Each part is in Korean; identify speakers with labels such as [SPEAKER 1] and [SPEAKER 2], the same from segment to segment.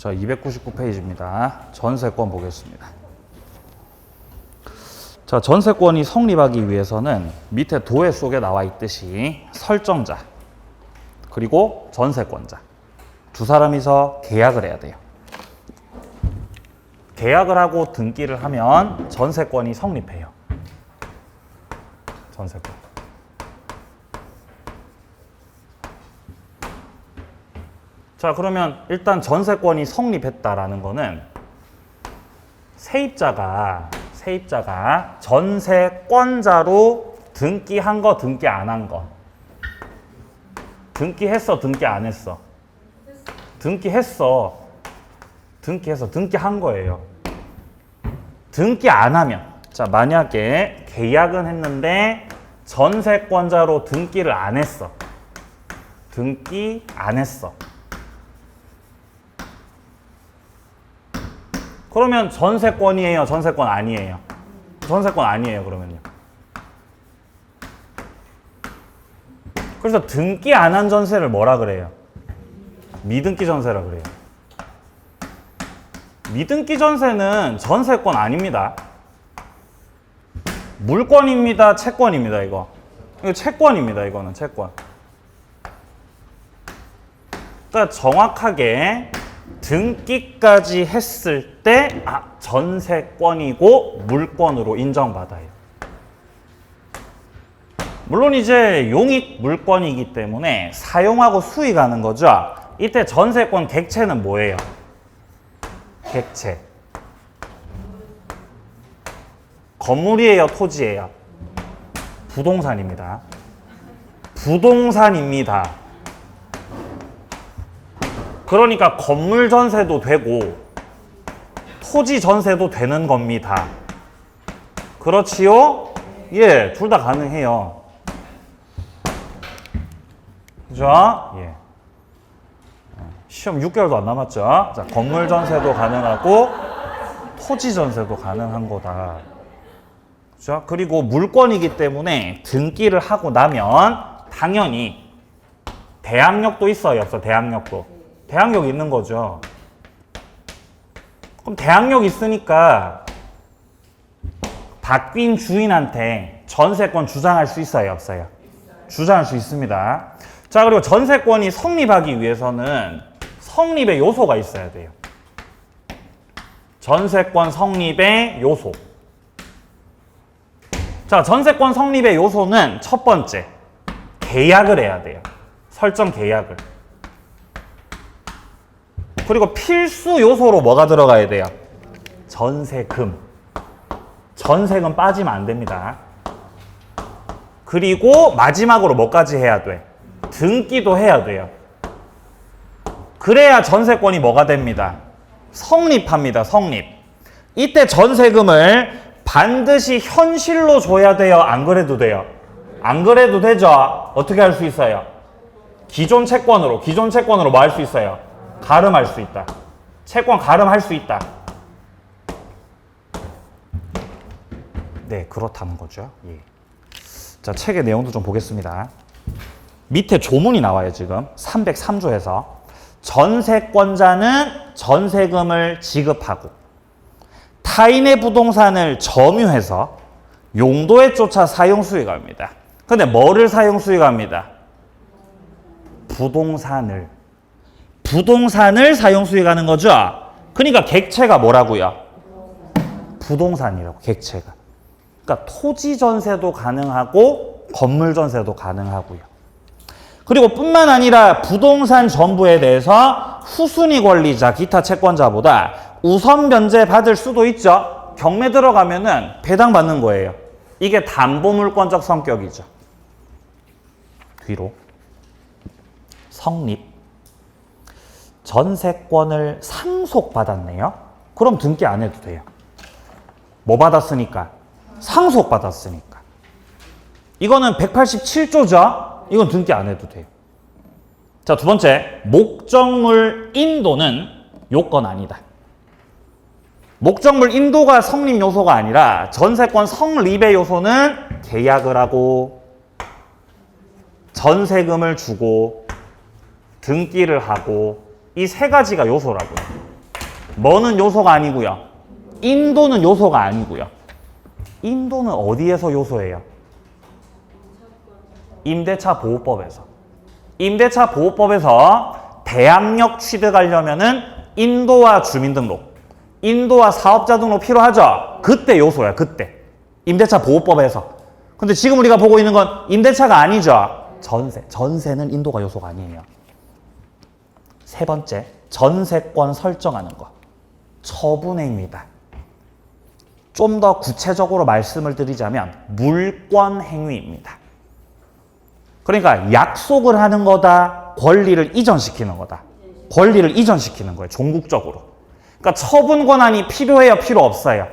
[SPEAKER 1] 자, 299페이지입니다. 전세권 보겠습니다. 자, 전세권이 성립하기 위해서는 밑에 도해 속에 나와 있듯이 설정자 그리고 전세권자 두 사람이서 계약을 해야 돼요. 계약을 하고 등기를 하면 전세권이 성립해요. 전세권. 자, 그러면 일단 전세권이 성립했다라는 거는 세입자가 전세권자로 등기한 거, 등기 안 한 거. 등기했어, 등기 안 했어? 등기했어. 등기한 거예요. 등기 안 하면, 자, 만약에 계약은 했는데 전세권자로 등기를 안 했어. 등기 안 했어. 그러면 전세권이에요, 전세권 아니에요? 전세권 아니에요, 그러면요. 그래서 등기 안 한 전세를 뭐라 그래요? 미등기 전세라 그래요. 미등기 전세는 전세권 아닙니다. 물권입니다, 채권입니다, 이거. 이거 채권입니다, 이거는 채권. 그러니까 정확하게 등기까지 했을 때 전세권이고 물권으로 인정받아요. 물론 이제 용익 물권이기 때문에 사용하고 수익하는 거죠. 이때 전세권 객체는 뭐예요? 객체. 건물이에요, 토지예요? 부동산입니다. 부동산입니다. 그러니까 건물 전세도 되고 토지 전세도 되는 겁니다. 그렇지요? 예, 둘 다 가능해요. 그죠? 예. 시험 6개월도 안 남았죠? 자, 건물 전세도 가능하고 토지 전세도 가능한 거다. 그죠? 그리고 물권이기 때문에 등기를 하고 나면 당연히 대항력도 있어요, 없어? 대항력도. 대항력 있는 거죠. 그럼 대항력 있으니까 바뀐 주인한테 전세권 주장할 수 있어요, 없어요? 주장할 수 있습니다. 자, 그리고 전세권이 성립하기 위해서는 성립의 요소가 있어야 돼요. 전세권 성립의 요소. 자, 전세권 성립의 요소는 첫 번째, 계약을 해야 돼요. 설정 계약을. 그리고 필수 요소로 뭐가 들어가야 돼요? 전세금. 전세금 빠지면 안 됩니다. 그리고 마지막으로 뭐까지 해야 돼? 등기도 해야 돼요. 그래야 전세권이 뭐가 됩니다? 성립합니다. 성립. 이때 전세금을 반드시 현실로 줘야 돼요? 안 그래도 돼요? 안 그래도 되죠? 어떻게 할 수 있어요? 기존 채권으로 뭐 할 수 있어요? 가름할 수 있다. 채권 가름할 수 있다. 네, 그렇다는 거죠. 예. 자, 책의 내용도 좀 보겠습니다. 밑에 조문이 나와요, 지금. 303조에서. 전세권자는 전세금을 지급하고 타인의 부동산을 점유해서 용도에 쫓아 사용 수익합니다. 근데 뭐를 사용 수익합니다? 부동산을 사용 수익하는 거죠. 그러니까 객체가 뭐라고요? 부동산이라고, 객체가. 그러니까 토지 전세도 가능하고 건물 전세도 가능하고요. 그리고 뿐만 아니라 부동산 전부에 대해서 후순위 권리자, 기타 채권자보다 우선 변제 받을 수도 있죠. 경매 들어가면은 배당받는 거예요. 이게 담보물권적 성격이죠. 뒤로. 성립. 전세권을 상속받았네요. 그럼 등기 안 해도 돼요. 뭐 받았으니까? 상속받았으니까. 이거는 187조죠? 이건 등기 안 해도 돼요. 자, 두 번째. 목적물 인도는 요건 아니다. 목적물 인도가 성립 요소가 아니라 전세권 성립의 요소는 계약을 하고 전세금을 주고 등기를 하고 이 세 가지가 요소라고요. 뭐는 요소가 아니고요. 인도는 요소가 아니고요. 인도는 어디에서 요소예요? 임대차 보호법에서. 임대차 보호법에서 대항력 취득하려면은 인도와 주민등록, 인도와 사업자 등록 필요하죠? 그때 요소야, 그때. 임대차 보호법에서. 근데 지금 우리가 보고 있는 건 임대차가 아니죠? 전세. 전세는 인도가 요소가 아니에요. 세 번째, 전세권 설정하는 거. 처분행위다. 좀 더 구체적으로 말씀을 드리자면 물권 행위입니다. 그러니까 약속을 하는 거다, 권리를 이전시키는 거다. 권리를 이전시키는 거예요, 종국적으로. 그러니까 처분 권한이 필요해요, 필요 없어요?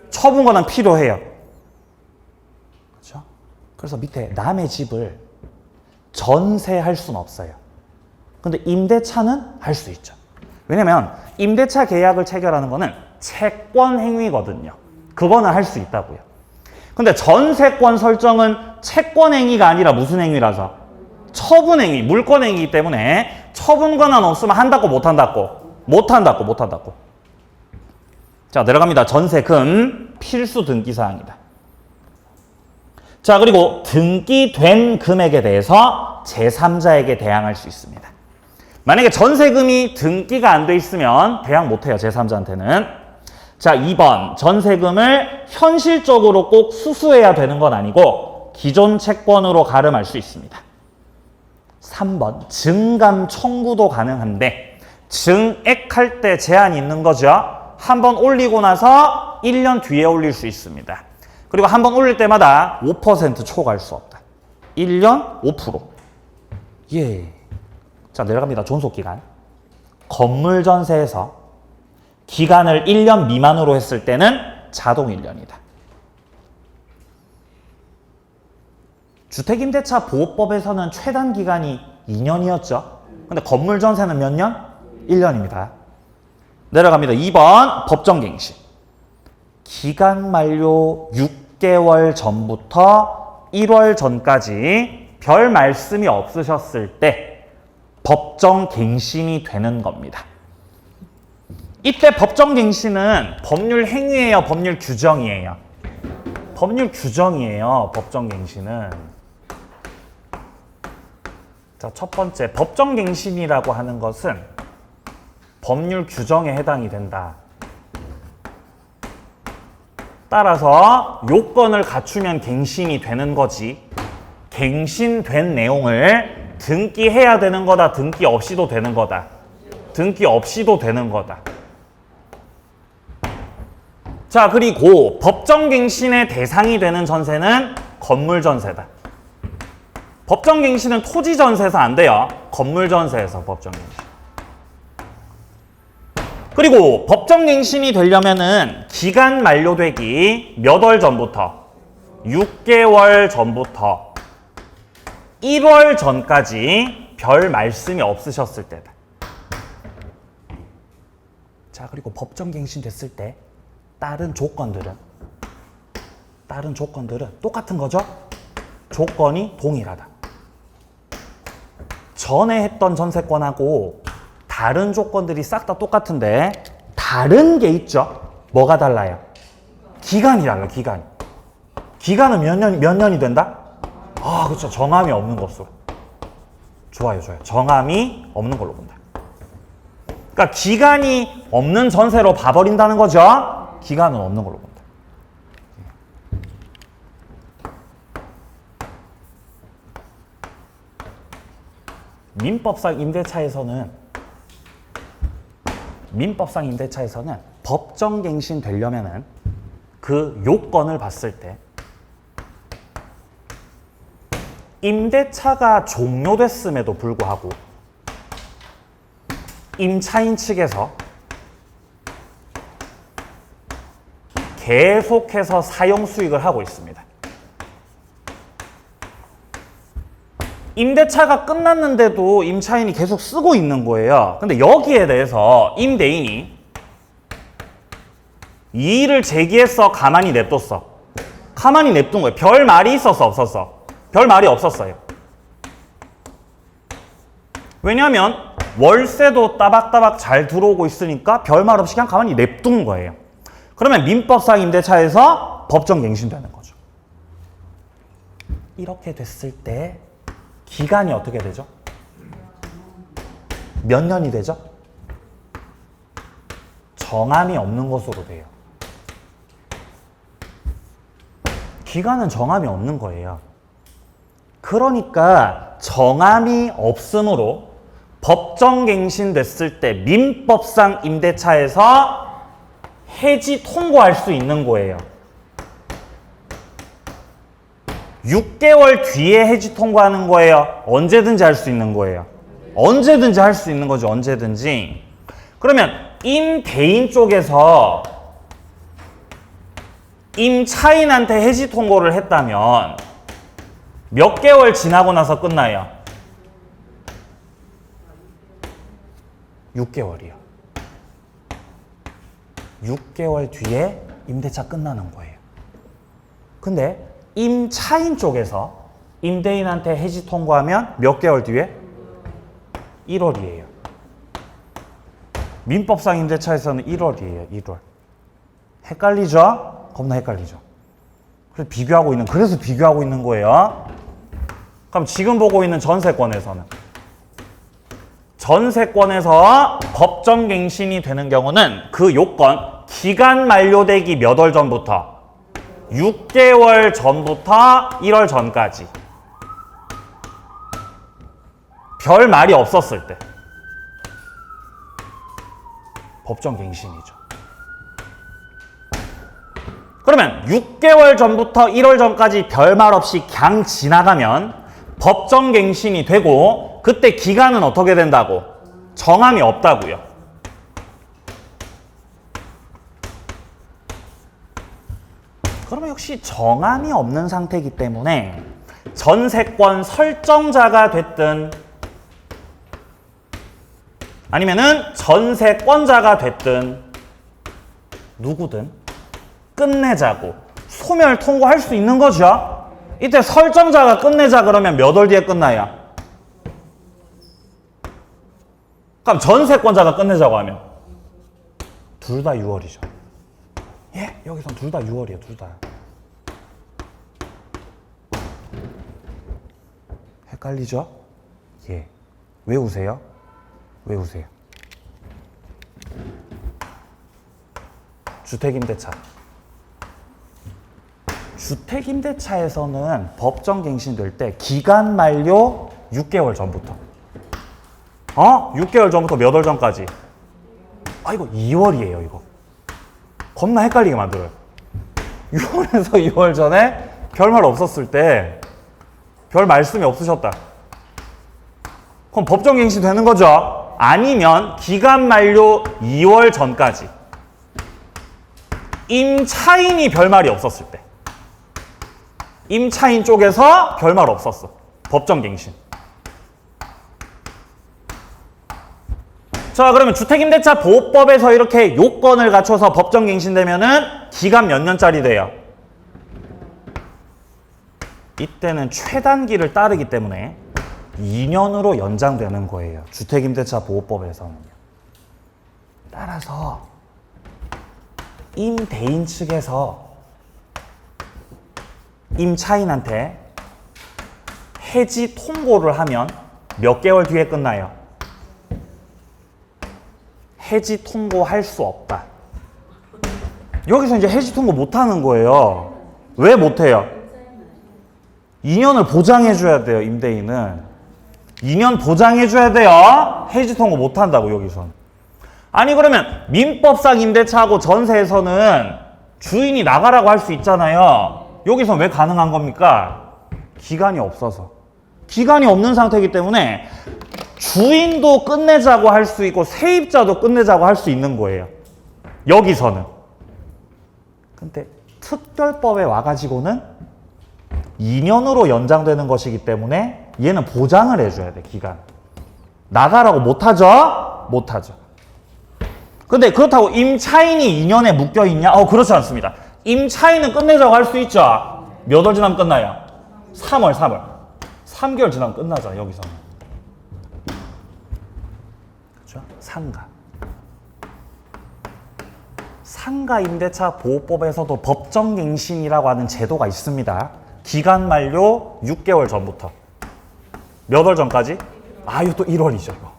[SPEAKER 1] 처분 권한 필요해요. 그렇죠? 그래서 밑에 남의 집을 전세할 수는 없어요. 근데 임대차는 할 수 있죠. 왜냐면 임대차 계약을 체결하는 거는 채권 행위거든요. 그거는 할 수 있다고요. 근데 전세권 설정은 채권 행위가 아니라 무슨 행위라서? 처분 행위, 물권 행위이기 때문에 처분 권한 없으면 한다고 못 한다고? 못 한다고, 못 한다고. 자, 내려갑니다. 전세금 필수 등기 사항이다. 자, 그리고 등기된 금액에 대해서 제3자에게 대항할 수 있습니다. 만약에 전세금이 등기가 안 돼 있으면 대항 못 해요, 제3자한테는. 자, 2번. 전세금을 현실적으로 꼭 수수해야 되는 건 아니고 기존 채권으로 가름할 수 있습니다. 3번. 증감 청구도 가능한데 증액할 때 제한이 있는 거죠. 한번 올리고 나서 1년 뒤에 올릴 수 있습니다. 그리고 한번 올릴 때마다 5% 초과할 수 없다. 1년 5%. 예. 자, 내려갑니다. 존속기간. 건물 전세에서 기간을 1년 미만으로 했을 때는 자동 1년이다. 주택임대차 보호법에서는 최단 기간이 2년이었죠. 근데 건물 전세는 몇 년? 1년입니다. 내려갑니다. 2번 법정갱신. 기간 만료 6개월 전부터 1월 전까지 별 말씀이 없으셨을 때 법정갱신이 되는 겁니다. 이때 법정갱신은 법률 행위예요, 법률 규정이에요? 법률 규정이에요, 법정갱신은. 자, 첫 번째, 법정갱신이라고 하는 것은 법률 규정에 해당이 된다. 따라서 요건을 갖추면 갱신이 되는 거지. 갱신된 내용을 등기해야 되는 거다, 등기 없이도 되는 거다. 등기 없이도 되는 거다. 자, 그리고 법정갱신의 대상이 되는 전세는 건물전세다. 법정갱신은 토지전세에서 안 돼요. 건물전세에서 법정갱신. 그리고 법정갱신이 되려면은 기간 만료되기 몇 월 전부터? 6개월 전부터 1월 전까지 별 말씀이 없으셨을 때다. 자, 그리고 법정갱신 됐을 때 다른 조건들은 똑같은 거죠? 조건이 동일하다. 전에 했던 전세권하고 다른 조건들이 싹 다 똑같은데 다른 게 있죠? 뭐가 달라요? 기간이 달라요, 기간이. 기간은 몇 년이 된다? 아, 그렇죠. 정함이 없는 것으로. 좋아요, 좋아요. 정함이 없는 걸로 본다. 그러니까 기간이 없는 전세로 봐버린다는 거죠? 기간은 없는 걸로 본다. 민법상 임대차에서는 법정갱신 되려면은 그 요건을 봤을 때 임대차가 종료됐음에도 불구하고 임차인 측에서 계속해서 사용 수익을 하고 있습니다. 임대차가 끝났는데도 임차인이 계속 쓰고 있는 거예요. 근데 여기에 대해서 임대인이 이의를 제기해서 가만히 냅뒀어. 가만히 냅둔 거예요. 별 말이 있었어, 없었어? 별 말이 없었어요. 왜냐하면 월세도 따박따박 잘 들어오고 있으니까 별말 없이 그냥 가만히 냅둔 거예요. 그러면 민법상 임대차에서 법정갱신되는 거죠. 이렇게 됐을 때 기간이 어떻게 되죠? 몇 년이 되죠? 정함이 없는 것으로 돼요. 기간은 정함이 없는 거예요. 그러니까 정함이 없으므로 법정갱신됐을 때 민법상 임대차에서 해지 통고할 수 있는 거예요. 6개월 뒤에 해지 통고하는 거예요. 언제든지 할 수 있는 거예요. 언제든지 할 수 있는 거죠. 언제든지. 그러면 임대인 쪽에서 임차인한테 해지 통고를 했다면 몇 개월 지나고 나서 끝나요? 6개월이요. 6개월 뒤에 임대차 끝나는 거예요. 근데 임차인 쪽에서 임대인한테 해지 통고하면 몇 개월 뒤에? 1월이에요. 민법상 임대차에서는 1월이에요. 1월. 헷갈리죠? 겁나 헷갈리죠? 그래서 비교하고 있는 거예요. 그럼 지금 보고 있는 전세권에서는 법정갱신이 되는 경우는 그 요건 기간 만료되기 몇 월 전부터? 6개월 전부터 1월 전까지. 별 말이 없었을 때 법정갱신이죠. 그러면 6개월 전부터 1월 전까지 별말 없이 그냥 지나가면 법정갱신이 되고 그때 기간은 어떻게 된다고? 정함이 없다고요. 그러면 역시 정함이 없는 상태이기 때문에 전세권 설정자가 됐든 아니면은 전세권자가 됐든 누구든 끝내자고 소멸 통고할 수 있는 거죠. 이때 설정자가 끝내자 그러면 몇 월 뒤에 끝나요? 그럼 전세권자가 끝내자고 하면 둘 다 6월이죠. 예, 여기선 둘 다 6월이에요. 둘 다. 헷갈리죠? 예. 왜 우세요? 왜 우세요? 주택임대차. 주택임대차에서는 법정갱신될 때 기간 만료 6개월 전부터 6개월 전부터 몇 월 전까지? 이거 2월이에요, 이거. 겁나 헷갈리게 만들어요. 6월에서 2월 전에 별말 없었을 때, 별 말씀이 없으셨다. 그럼 법정갱신 되는 거죠? 아니면 기간 만료 2월 전까지. 임차인이 별말이 없었을 때. 임차인 쪽에서 별말 없었어. 법정갱신. 자, 그러면 주택임대차 보호법에서 이렇게 요건을 갖춰서 법정갱신되면은 기간 몇 년짜리 돼요? 이때는 최단기를 따르기 때문에 2년으로 연장되는 거예요. 주택임대차 보호법에서는요. 따라서 임대인 측에서 임차인한테 해지 통고를 하면 몇 개월 뒤에 끝나요? 해지 통고할 수 없다. 여기서 이제 해지 통고 못 하는 거예요. 왜 못 해요? 2년을 보장해 줘야 돼요, 임대인은. 2년 보장해 줘야 돼요. 해지 통고 못 한다고, 여기선. 아니, 그러면 민법상 임대차하고 전세에서는 주인이 나가라고 할 수 있잖아요. 여기선 왜 가능한 겁니까? 기간이 없어서. 기간이 없는 상태이기 때문에 주인도 끝내자고 할 수 있고 세입자도 끝내자고 할 수 있는 거예요. 여기서는. 근데 특별법에 와가지고는 2년으로 연장되는 것이기 때문에 얘는 보장을 해줘야 돼, 기간. 나가라고 못하죠? 못하죠. 근데 그렇다고 임차인이 2년에 묶여있냐? 그렇지 않습니다. 임차인은 끝내자고 할 수 있죠? 몇 월 지나면 끝나요? 3월. 3개월 지나면 끝나죠, 여기서는. 상가. 상가 임대차 보호법에서도 법정갱신이라고 하는 제도가 있습니다. 기간 만료 6개월 전부터. 몇 월 전까지? 아, 이거 또 1월이죠, 이거.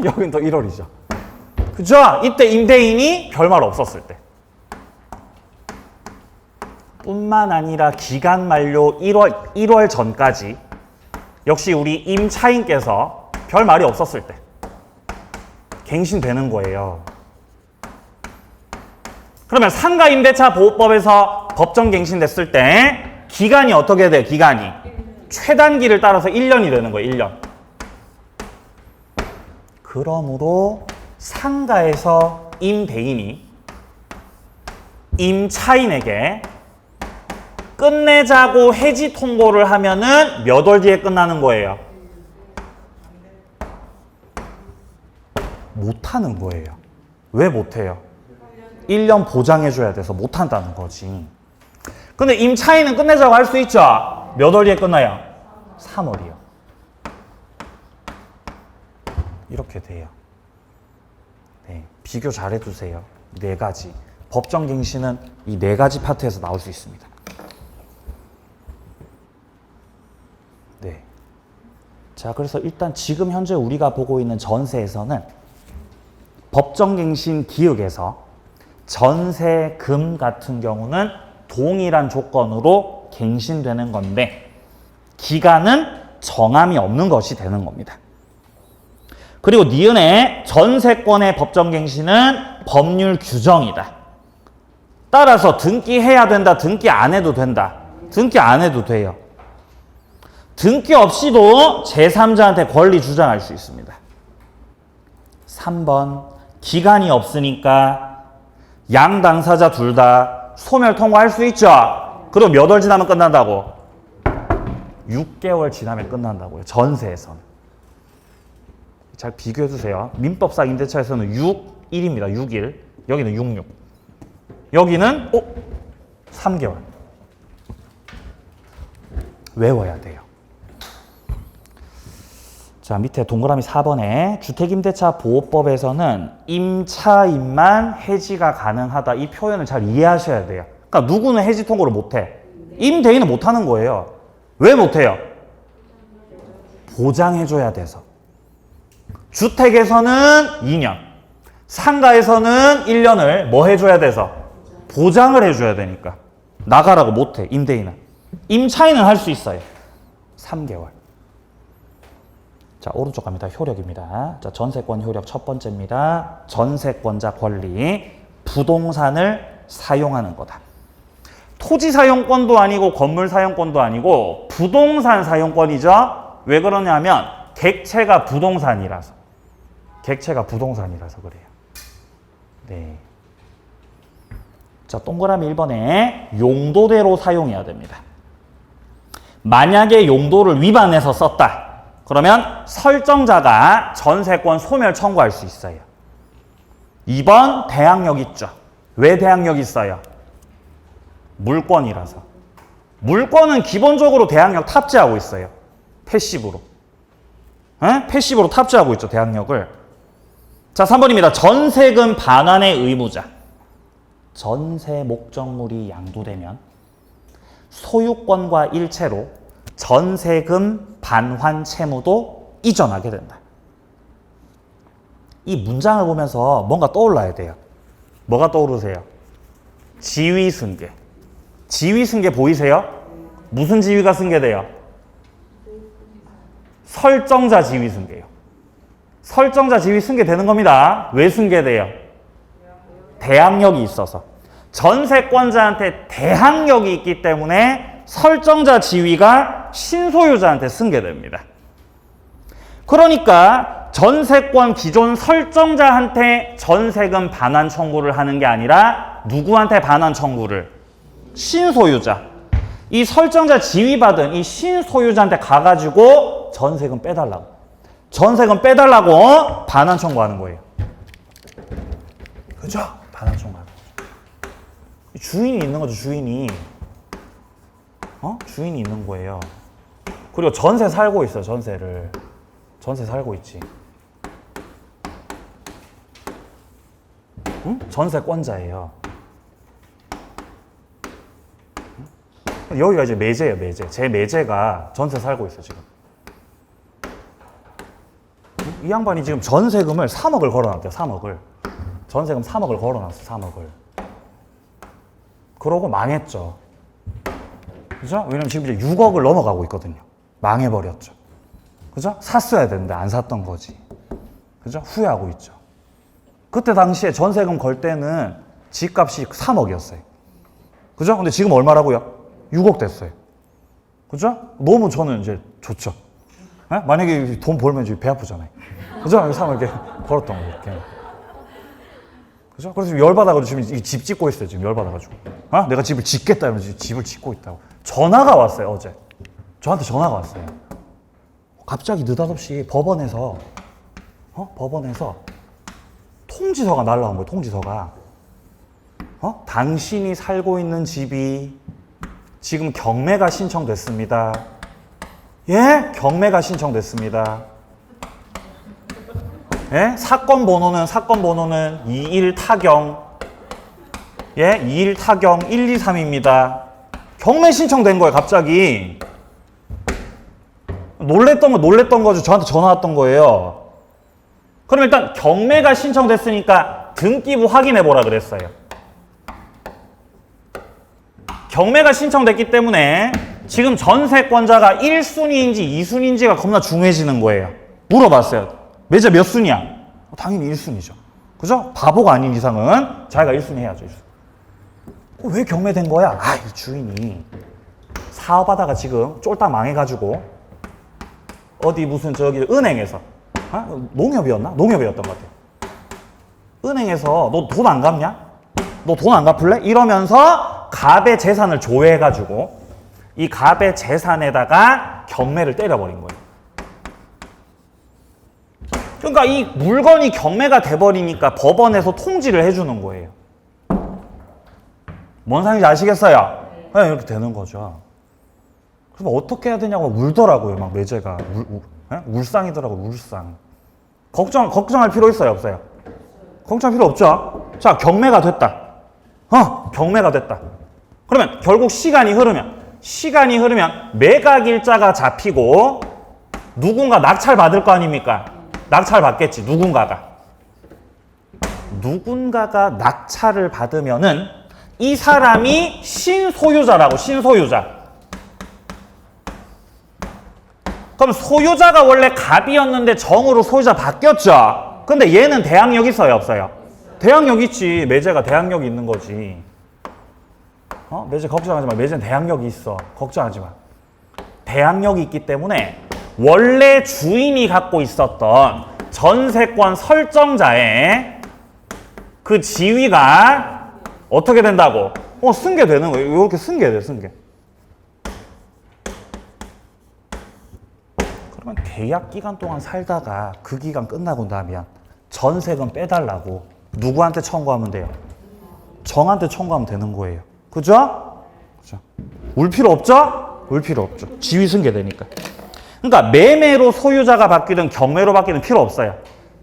[SPEAKER 1] 여긴 또 1월이죠. 그죠? 이때 임대인이 별말 없었을 때. 뿐만 아니라 기간 만료 1월 전까지 역시 우리 임차인께서 별 말이 없었을 때 갱신되는 거예요. 그러면 상가 임대차 보호법에서 법정 갱신됐을 때 기간이 어떻게 돼요? 기간이 최단기를 따라서 1년이 되는 거예요. 1년. 그러므로 상가에서 임대인이 임차인에게 끝내자고 해지 통보를 하면은 몇 월 뒤에 끝나는 거예요? 못하는 거예요. 왜 못해요? 1년 보장해줘야 돼서 못한다는 거지. 근데 임차인은 끝내자고 할 수 있죠? 몇 월 뒤에 끝나요? 3월이요. 이렇게 돼요. 네, 비교 잘 해두세요. 4가지. 법정갱신은 이 4가지 파트에서 나올 수 있습니다. 네. 자, 그래서 일단 지금 현재 우리가 보고 있는 전세에서는 법정갱신 기획에서 전세금 같은 경우는 동일한 조건으로 갱신되는 건데 기간은 정함이 없는 것이 되는 겁니다. 그리고 니은의 전세권의 법정갱신은 법률 규정이다. 따라서 등기해야 된다, 등기 안 해도 된다. 등기 안 해도 돼요. 등기 없이도 제3자한테 권리 주장할 수 있습니다. 3번 기간이 없으니까 양 당사자 둘 다 소멸 통과할 수 있죠. 그럼 몇 월 지나면 끝난다고? 6개월 지나면 끝난다고요. 전세에서는. 잘 비교해 주세요. 민법상 임대차에서는 6일입니다. 6일. 여기는 66. 여기는 3개월. 외워야 돼요. 자, 밑에 동그라미 4번에 주택임대차 보호법에서는 임차인만 해지가 가능하다. 이 표현을 잘 이해하셔야 돼요. 그러니까 누구는 해지 통보를 못해. 임대인은 못하는 거예요. 왜 못해요? 보장해줘야 돼서. 주택에서는 2년, 상가에서는 1년을 뭐 해줘야 돼서? 보장을 해줘야 되니까. 나가라고 못해, 임대인은. 임차인은 할 수 있어요. 3개월. 자, 오른쪽 갑니다. 효력입니다. 자, 전세권 효력 첫 번째입니다. 전세권자 권리, 부동산을 사용하는 거다. 토지 사용권도 아니고 건물 사용권도 아니고 부동산 사용권이죠. 왜 그러냐면 객체가 부동산이라서. 객체가 부동산이라서 그래요. 네. 자, 동그라미 1번에 용도대로 사용해야 됩니다. 만약에 용도를 위반해서 썼다. 그러면 설정자가 전세권 소멸 청구할 수 있어요. 2번 대항력 있죠. 왜 대항력 있어요? 물권이라서. 물권은 기본적으로 대항력 탑재하고 있어요. 패시브로. 패시브로 탑재하고 있죠. 대항력을. 자, 3번입니다. 전세금 반환의 의무자. 전세 목적물이 양도되면 소유권과 일체로 전세금 반환 채무도 이전하게 된다. 이 문장을 보면서 뭔가 떠올라야 돼요. 뭐가 떠오르세요? 지위승계. 지위승계 보이세요? 무슨 지위가 승계돼요? 설정자 지위승계요. 설정자 지위 승계되는 겁니다. 왜 승계돼요? 대항력이 있어서. 전세권자한테 대항력이 있기 때문에 설정자 지위가 신소유자한테 승계됩니다. 그러니까 전세권 기존 설정자한테 전세금 반환 청구를 하는 게 아니라 누구한테 반환 청구를? 신소유자. 이 설정자 지위받은 이 신소유자한테 가가지고 전세금 빼달라고. 전세금 빼달라고 반환 청구하는 거예요. 그죠? 반환 청구하는 거죠. 주인이 있는 거죠, 주인이. 주인이 있는 거예요. 그리고 전세 살고 있어요, 전세를. 전세 살고 있지. 응? 전세권자예요. 여기가 이제 매제예요, 매제. 제 매제가 전세 살고 있어, 지금. 이 양반이 지금 전세금을 3억을 걸어놨대요, 3억을. 전세금 3억을 걸어놨어, 3억을. 그러고 망했죠. 그죠? 왜냐면 지금 이제 6억을 넘어가고 있거든요. 망해버렸죠. 그죠? 샀어야 되는데 안 샀던 거지. 그죠? 후회하고 있죠. 그때 당시에 전세금 걸 때는 집값이 3억이었어요. 그죠? 근데 지금 얼마라고요? 6억 됐어요. 그죠? 너무 저는 이제 좋죠. 에? 만약에 돈 벌면 배 아프잖아요. 그죠? 3억 이렇게 벌었던 거, 이렇게. 그죠? 그래서 지금 열받아가지고 지금 집 짓고 있어요. 지금 열받아가지고. 어? 내가 집을 짓겠다 이러면서 집을 짓고 있다고. 전화가 왔어요, 어제. 저한테 전화가 왔어요. 갑자기 느닷없이 법원에서 통지서가 날라온 거예요, 통지서가. 당신이 살고 있는 집이 지금 경매가 신청됐습니다. 예? 경매가 신청됐습니다. 예? 사건 번호는 21타경. 예? 21타경 123입니다. 경매 신청된 거예요, 갑자기. 놀랬던 거죠. 저한테 전화 왔던 거예요. 그럼 일단 경매가 신청됐으니까 등기부 확인해 보라 그랬어요. 경매가 신청됐기 때문에 지금 전세권자가 1순위인지 2순위인지가 겁나 중요해지는 거예요. 물어봤어요. 매제 몇 순위야? 당연히 1순위죠. 그죠? 바보가 아닌 이상은 자기가 1순위 해야죠. 1순위. 왜 경매된 거야? 이 주인이 사업하다가 지금 쫄딱 망해가지고 어디 무슨 저기 은행에서 농협이었나? 농협이었던 것 같아요. 은행에서 너 돈 안 갚냐? 너 돈 안 갚을래? 이러면서 갑의 재산을 조회해가지고 이 갑의 재산에다가 경매를 때려버린 거예요. 그러니까 이 물건이 경매가 돼버리니까 법원에서 통지를 해주는 거예요. 뭔 상인지 아시겠어요? 네, 이렇게 되는 거죠. 그래서 어떻게 해야 되냐고 울더라고요. 막 매제가 울상이더라고요. 울상. 걱정할 필요 있어요, 없어요? 걱정할 필요 없죠. 자, 경매가 됐다. 경매가 됐다. 그러면 결국 시간이 흐르면 매각 일자가 잡히고 누군가 낙찰 받을 거 아닙니까? 낙찰 받겠지, 누군가가 낙찰을 받으면은 이 사람이 신소유자라고, 신소유자. 그럼 소유자가 원래 갑이었는데 정으로 소유자 바뀌었죠? 근데 얘는 대항력 있어요, 없어요? 대항력 있지. 매제가 대항력이 있는 거지. 매제 걱정하지 마. 매제는 대항력이 있어. 걱정하지 마. 대항력이 있기 때문에 원래 주인이 갖고 있었던 전세권 설정자의 그 지위가 어떻게 된다고? 승계되는 거예요. 이렇게 승계돼, 승계. 그러면 계약 기간 동안 살다가 그 기간 끝나고 나면 전세금 빼달라고 누구한테 청구하면 돼요? 정한테 청구하면 되는 거예요. 그죠? 그죠? 울 필요 없죠? 울 필요 없죠. 지위 승계되니까. 그러니까 매매로 소유자가 바뀌든 경매로 바뀌든 필요 없어요.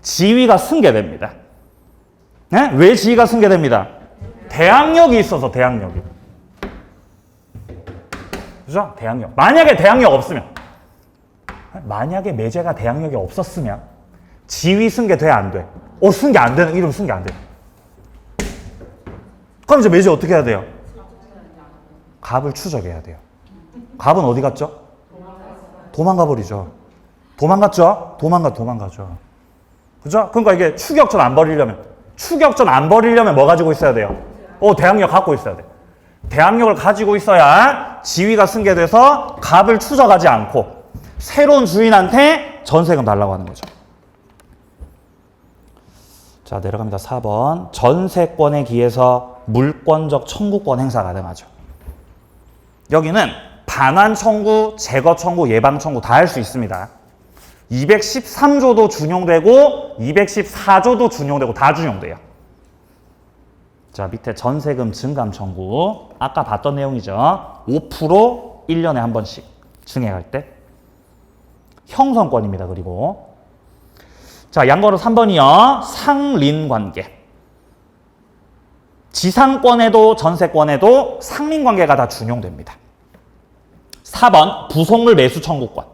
[SPEAKER 1] 지위가 승계됩니다. 네? 왜 지위가 승계됩니다? 대항력이 있어서, 대항력이. 그죠? 대항력. 만약에 대항력 없으면, 만약에 매제가 대항력이 없었으면 지위 승계돼, 안 돼? 승계 안 되는, 이러면 승계 안 돼. 그럼 이제 매제 어떻게 해야 돼요? 갑을 추적해야 돼요. 갑은 어디 갔죠? 도망가 버리죠. 도망갔죠? 도망가죠. 그죠? 그러니까 이게 추격전 안 벌이려면 뭐 가지고 있어야 돼요? 대항력 갖고 있어야 돼. 대항력을 가지고 있어야 지위가 승계돼서 갑을 추적하지 않고 새로운 주인한테 전세금 달라고 하는 거죠. 자, 내려갑니다. 4번. 전세권에 기해서 물권적 청구권 행사 가능하죠. 여기는 반환 청구, 제거 청구, 예방 청구 다 할 수 있습니다. 213조도 준용되고 214조도 준용되고 다 준용돼요. 자, 밑에 전세금 증감 청구. 아까 봤던 내용이죠. 5% 1년에 한 번씩 증액할 때. 형성권입니다. 그리고 자, 양거로 3번이요. 상린관계. 지상권에도 전세권에도 상린관계가 다 준용됩니다. 4번 부속물 매수 청구권.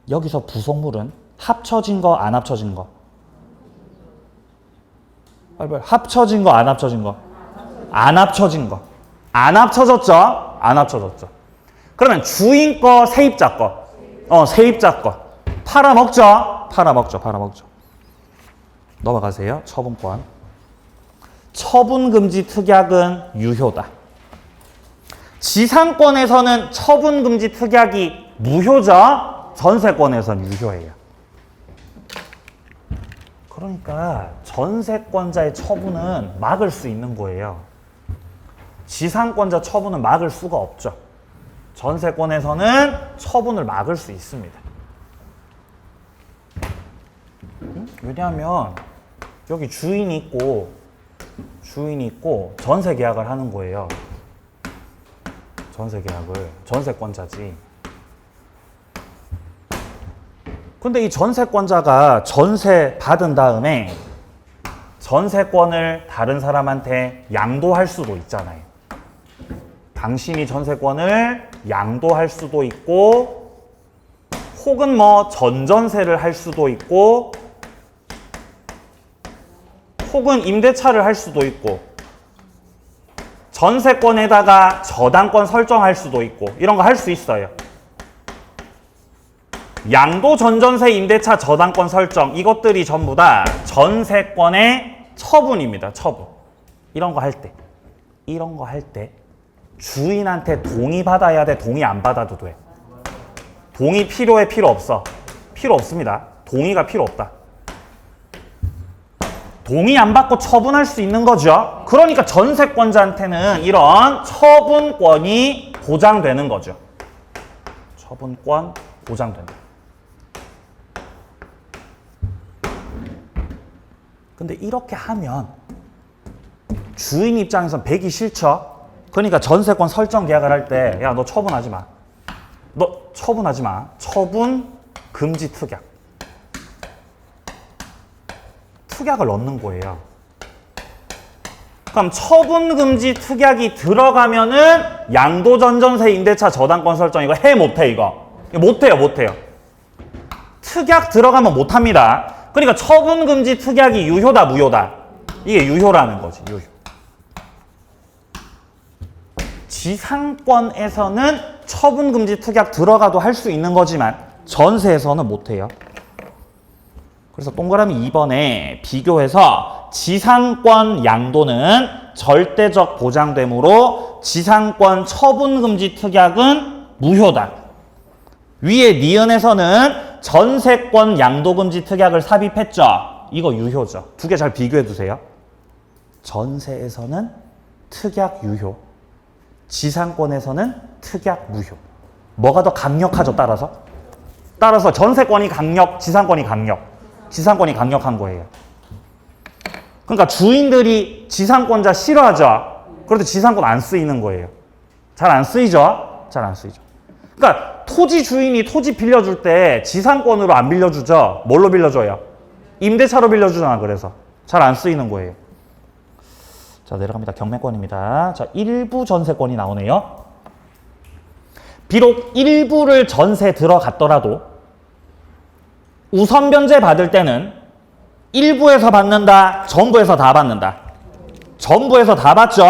[SPEAKER 1] 여기서 부속물은 합쳐진 거, 안 합쳐진 거? 합쳐진 거, 안 합쳐진 거? 안 합쳐진 거. 안 합쳐졌죠? 안 합쳐졌죠. 그러면 주인 거, 세입자 거. 세입자 거. 팔아먹죠? 팔아먹죠. 넘어가세요. 처분권. 처분금지 특약은 유효다. 지상권에서는 처분금지 특약이 무효죠? 전세권에서는 유효해요. 그러니까 전세권자의 처분은 막을 수 있는 거예요. 지상권자 처분은 막을 수가 없죠. 전세권에서는 처분을 막을 수 있습니다. 왜냐하면 여기 주인이 있고 전세 계약을 하는 거예요. 전세 계약을. 전세권자지. 근데 이 전세권자가 전세 받은 다음에 전세권을 다른 사람한테 양도할 수도 있잖아요. 당신이 전세권을 양도할 수도 있고, 혹은 뭐 전전세를 할 수도 있고, 혹은 임대차를 할 수도 있고, 전세권에다가 저당권 설정할 수도 있고, 이런 거 할 수 있어요. 양도, 전전세, 임대차, 저당권 설정, 이것들이 전부 다 전세권의 처분입니다. 처분. 이런 거 할 때 주인한테 동의 받아야 돼? 동의 안 받아도 돼? 동의 필요해? 필요 없어? 필요 없습니다. 동의가 필요 없다. 동의 안 받고 처분할 수 있는 거죠. 그러니까 전세권자한테는 이런 처분권이 보장되는 거죠. 처분권 보장된다. 근데 이렇게 하면 주인 입장에선 배기 싫죠? 그러니까 전세권 설정 계약을 할 때, 야, 너 처분하지 마. 너 처분하지 마. 처분 금지 특약. 특약을 넣는 거예요. 그럼 처분 금지 특약이 들어가면은 양도, 전전세, 임대차, 저당권 설정 이거 해 못해 이거? 못해요. 특약 들어가면 못합니다. 그러니까 처분 금지 특약이 유효다, 무효다? 이게 유효라는 거지, 유효. 지상권에서는 처분 금지 특약 들어가도 할 수 있는 거지만 전세에서는 못해요. 그래서 동그라미 2번에 비교해서 지상권 양도는 절대적 보장되므로 지상권 처분 금지 특약은 무효다. 위에 니은에서는 전세권 양도금지 특약을 삽입했죠. 이거 유효죠. 두 개 잘 비교해 두세요. 전세에서는 특약 유효, 지상권에서는 특약 무효. 뭐가 더 강력하죠? 따라서 전세권이 강력, 지상권이 강력한 거예요. 그러니까 주인들이 지상권자 싫어하죠. 그래도 지상권 안 쓰이는 거예요. 잘 안 쓰이죠. 그러니까 토지 주인이 토지 빌려줄 때 지상권으로 안 빌려주죠. 뭘로 빌려줘요? 임대차로 빌려주잖아. 그래서 잘 안 쓰이는 거예요. 자, 내려갑니다. 경매권입니다. 자, 일부 전세권이 나오네요. 비록 일부를 전세 들어갔더라도 우선 변제 받을 때는 일부에서 받는다, 전부에서 다 받는다. 전부에서 다 받죠?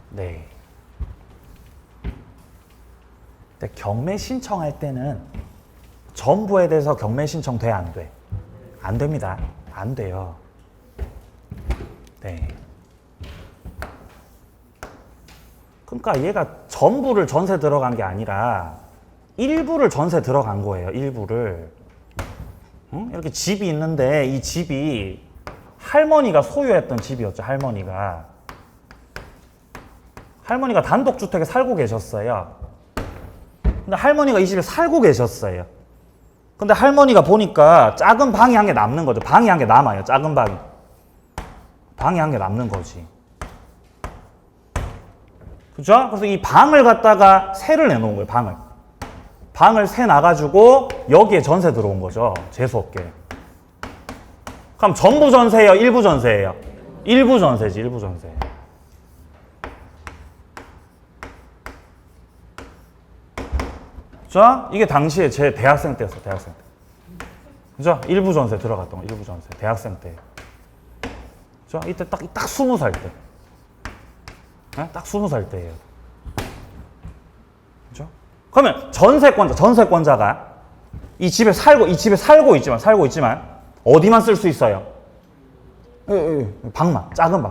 [SPEAKER 1] 네. 근데 경매 신청할 때는 전부에 대해서 경매 신청 돼, 안 돼? 안 됩니다. 안 돼요. 네. 그러니까 얘가 전부를 전세 들어간 게 아니라 일부를 전세 들어간 거예요. 일부를. 응? 이렇게 집이 있는데 이 집이 할머니가 소유했던 집이었죠. 할머니가 단독주택에 살고 계셨어요. 근데 할머니가 이 집에 살고 계셨어요. 근데 할머니가 보니까 작은 방이 한 개 남는 거죠. 방이 한 개 남아요. 작은 방이. 방이 한 개 남는 거지. 그죠? 그래서 이 방을 갖다가 세를 내놓은 거예요. 방을 세 놔가지고 여기에 전세 들어온 거죠. 재수없게. 그럼 전부 전세예요? 일부 전세예요? 일부 전세지, 일부 전세. 자, 이게 당시에 제 대학생 때였어, 대학생 때. 그죠? 일부 전세 들어갔던 거, 일부 전세. 대학생 때. 그죠? 이때 딱 20살 때. 네? 딱 20살 때예요. 그죠? 그러면 전세권자가 이 집에 살고 있지만, 어디만 쓸 수 있어요? 방만, 작은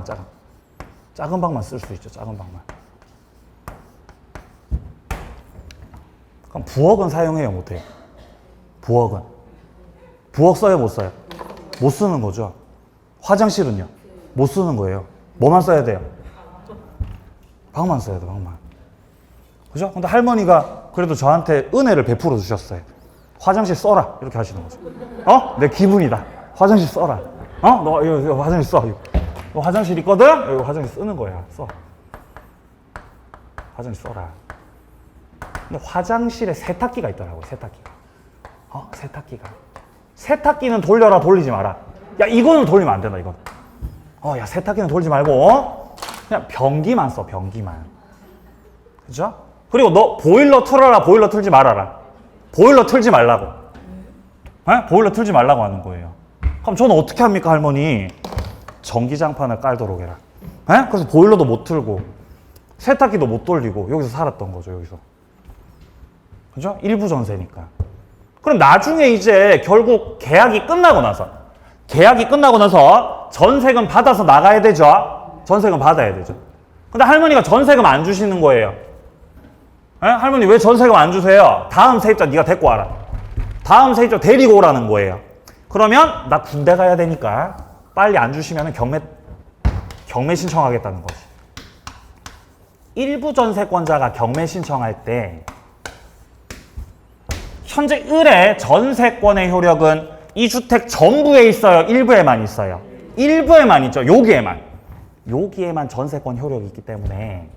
[SPEAKER 1] 방만 쓸 수 있죠, 작은 방만. 그럼 부엌은 사용해요, 못해요? 부엌 써요, 못 써요? 못 쓰는 거죠. 화장실은요? 못 쓰는 거예요. 뭐만 써야 돼요? 방만 써야 돼, 방만. 그죠? 근데 할머니가 그래도 저한테 은혜를 베풀어 주셨어요. 화장실 써라, 이렇게 하시는 거죠. 내 기분이다. 화장실 써라. 너 이거 화장실 써. 너 화장실 있거든? 이거 화장실 쓰는 거야. 써. 화장실 써라. 근데 화장실에 세탁기가 있더라고요. 세탁기가. 세탁기는 돌려라, 돌리지 마라. 야, 이거는 돌리면 안 된다, 이건. 야, 세탁기는 돌리지 말고, 그냥 변기만 써, 변기만. 그죠? 그리고 너 보일러 틀어라, 보일러 틀지 말아라. 보일러 틀지 말라고. 보일러 틀지 말라고 하는 거예요. 그럼 저는 어떻게 합니까, 할머니? 전기장판을 깔도록 해라. 그래서 보일러도 못 틀고, 세탁기도 못 돌리고, 여기서 살았던 거죠, 여기서. 그죠? 일부 전세니까. 그럼 나중에 이제 결국 계약이 끝나고 나서 전세금 받아서 나가야 되죠? 전세금 받아야 되죠. 근데 할머니가 전세금 안 주시는 거예요. 할머니 왜 전세금 안 주세요? 다음 세입자 네가 데리고 와라. 다음 세입자 데리고 오라는 거예요. 그러면 나 군대 가야 되니까 빨리 안 주시면 경매 신청하겠다는 거지. 일부 전세권자가 경매 신청할 때 현재 을의 전세권의 효력은 이 주택 전부에 있어요? 일부에만 있어요? 일부에만 있죠. 여기에만 전세권 효력이 있기 때문에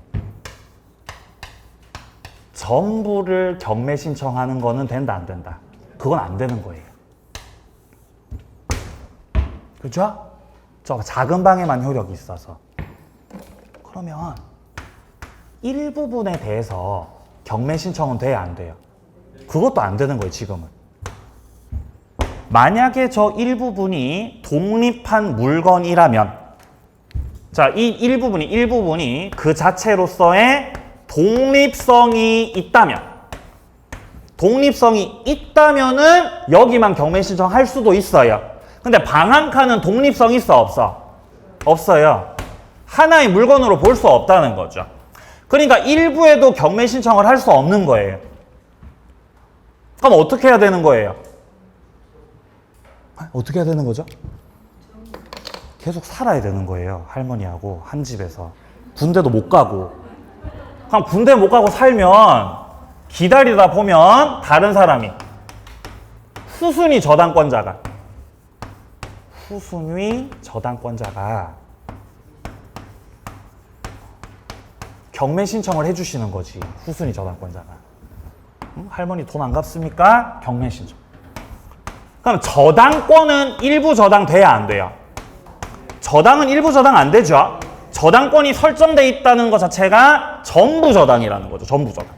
[SPEAKER 1] 전부를 경매 신청하는 거는 된다, 안 된다? 그건 안 되는 거예요. 그죠? 저 작은 방에만 효력이 있어서. 그러면 일부분에 대해서 경매 신청은 돼야 안 돼요? 그것도 안 되는 거예요, 지금은. 만약에 저 일부분이 독립한 물건이라면, 자, 이 일부분이 그 자체로서의 독립성이 있다면은 여기만 경매 신청할 수도 있어요. 근데 방 한 칸은 독립성 있어, 없어? 없어요. 하나의 물건으로 볼 수 없다는 거죠. 그러니까 일부에도 경매 신청을 할 수 없는 거예요. 그럼 어떻게 해야 되는 거예요? 어떻게 해야 되는 거죠? 계속 살아야 되는 거예요. 할머니하고 한 집에서. 군대도 못 가고. 그럼 군대 못 가고 살면 기다리다 보면 다른 사람이 후순위 저당권자가 경매 신청을 해주시는 거지. 후순위 저당권자가. 할머니 돈 안 갚습니까? 경매 신청. 그럼 저당권은 일부 저당 돼야 안 돼요? 저당은 일부 저당 안 되죠? 저당권이 설정돼 있다는 것 자체가 전부 저당이라는 거죠. 전부 저당.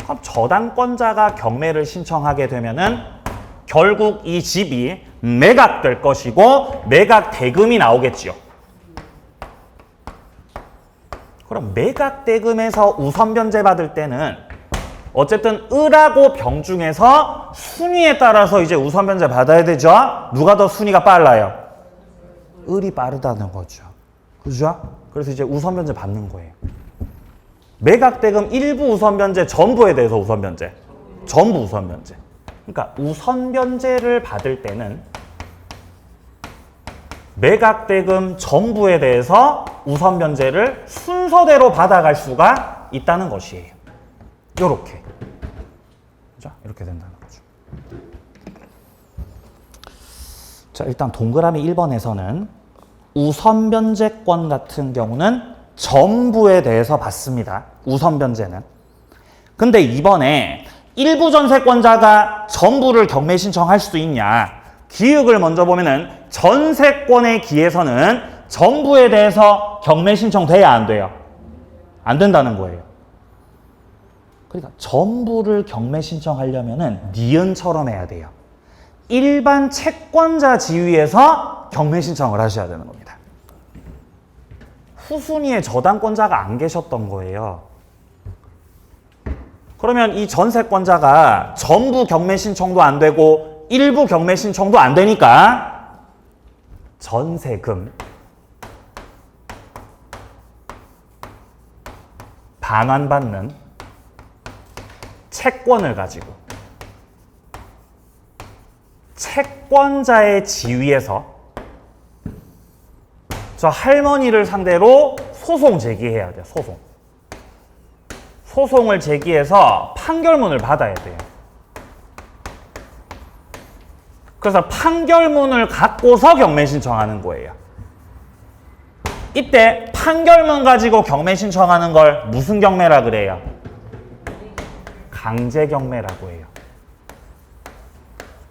[SPEAKER 1] 그럼 저당권자가 경매를 신청하게 되면은 결국 이 집이 매각될 것이고 매각 대금이 나오겠지요. 그럼 매각 대금에서 우선 변제 받을 때는 어쨌든 을하고 병 중에서 순위에 따라서 이제 우선 변제 받아야 되죠. 누가 더 순위가 빨라요? 을이 빠르다는 거죠. 그죠? 그래서 이제 우선 변제 받는 거예요. 매각 대금 일부 우선 변제, 전부에 대해서 우선 변제. 전부 우선 변제. 그러니까 우선 변제를 받을 때는 매각 대금 전부에 대해서 우선 변제를 순서대로 받아갈 수가 있다는 것이에요. 요렇게. 그죠? 이렇게 된다는 거죠. 자, 일단 동그라미 1번에서는 우선 변제권 같은 경우는 전부에 대해서 받습니다. 우선 변제는. 근데 이번에 일부 전세권자가 전부를 경매 신청할 수 있냐? 기획을 먼저 보면은 전세권에 기해서는 전부에 대해서 경매 신청돼야 안 돼요? 안 된다는 거예요. 그러니까 전부를 경매 신청하려면은 니은처럼 해야 돼요. 일반 채권자 지위에서 경매 신청을 하셔야 되는 겁니다. 후순위에 저당권자가 안 계셨던 거예요. 그러면 이 전세권자가 전부 경매 신청도 안 되고 일부 경매 신청도 안 되니까 전세금 반환받는 채권을 가지고 채권자의 지위에서 저 할머니를 상대로 소송 제기해야 돼요. 소송을 제기해서 판결문을 받아야 돼요. 그래서 판결문을 갖고서 경매 신청하는 거예요. 이때 판결문 가지고 경매 신청하는 걸 무슨 경매라 그래요? 강제 경매라고 해요.